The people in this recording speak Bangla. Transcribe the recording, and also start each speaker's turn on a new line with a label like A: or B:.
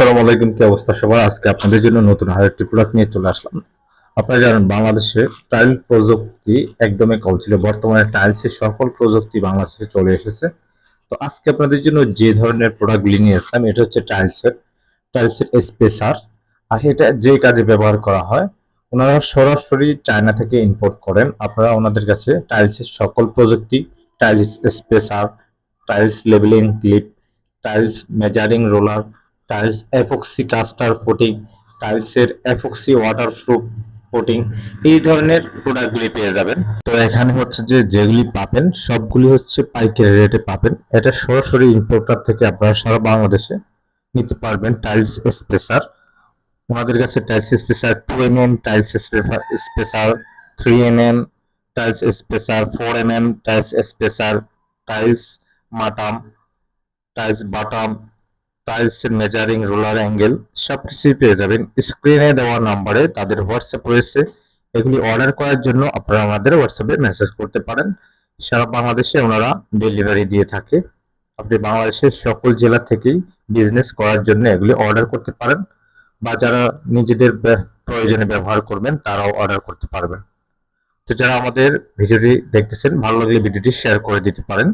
A: আসসালামু আলাইকুম, কি অবস্থা সবার? আজকে আপনাদের জন্য নতুন আরেকটি প্রোডাক্ট নিয়ে চলে আসলাম। আপনারা জানেন বাংলাদেশে টাইল প্রযুক্তি একদমই কম ছিল, বর্তমানে টাইলসের সকল প্রযুক্তি বাংলাদেশে চলে এসেছে। তো আজকে আপনাদের জন্য যে ধরনের প্রোডাক্টগুলি নিয়ে আসলাম এটা হচ্ছে টাইলসের স্পেসার। আর এটা যে কাজে ব্যবহার করা হয়, ওনারা সরাসরি চায়না থেকে ইম্পোর্ট করেন। আপনারা ওনাদের কাছে টাইলসের সকল প্রযুক্তি, tiles spacer, tiles labelling clip, tiles measuring roller, tiles epoxy custard coating, টাইলসের এপক্সি ওয়াটারপ্রুফ কোটিং, এই ধরনের প্রোডাক্টগুলি পেয়ে যাবেন। তো এখানে হচ্ছে যে যেগুলি পাবেন সবগুলি হচ্ছে পাইকারি রেটে পাবেন। এটা সরাসরি ইম্পোর্টার থেকে আপনারা সারা বাংলাদেশে নিতে পারবেন। টাইলস স্পেসার, ওনাদের কাছে tiles spacer 2 mm, tiles spacer 3 mm, tiles spacer 4 mm, tiles spacer, tiles মাটাম, টাইলস বাটাম, টাইলসের মেজারিং রোলার অ্যাঙ্গেল সবকিছুই পেয়ে যাবেন। স্ক্রিনে দেওয়া নাম্বারে তাদের হোয়াটসঅ্যাপ রয়েছে। এগুলি অর্ডার করার জন্য আপনারা আমাদের হোয়াটসঅ্যাপে মেসেজ করতে পারেন। সারা বাংলাদেশে ওনারা ডেলিভারি দিয়ে থাকে। আপনি বাংলাদেশের সকল জেলা থেকেই বিজনেস করার জন্য এগুলি অর্ডার করতে পারেন, বা যারা নিজেদের প্রয়োজনে ব্যবহার করবেন তারাও অর্ডার করতে পারবেন। তো যারা আমাদের ভিডিওটি দেখতেছেন, ভালো লাগলে ভিডিওটি শেয়ার করে দিতে পারেন।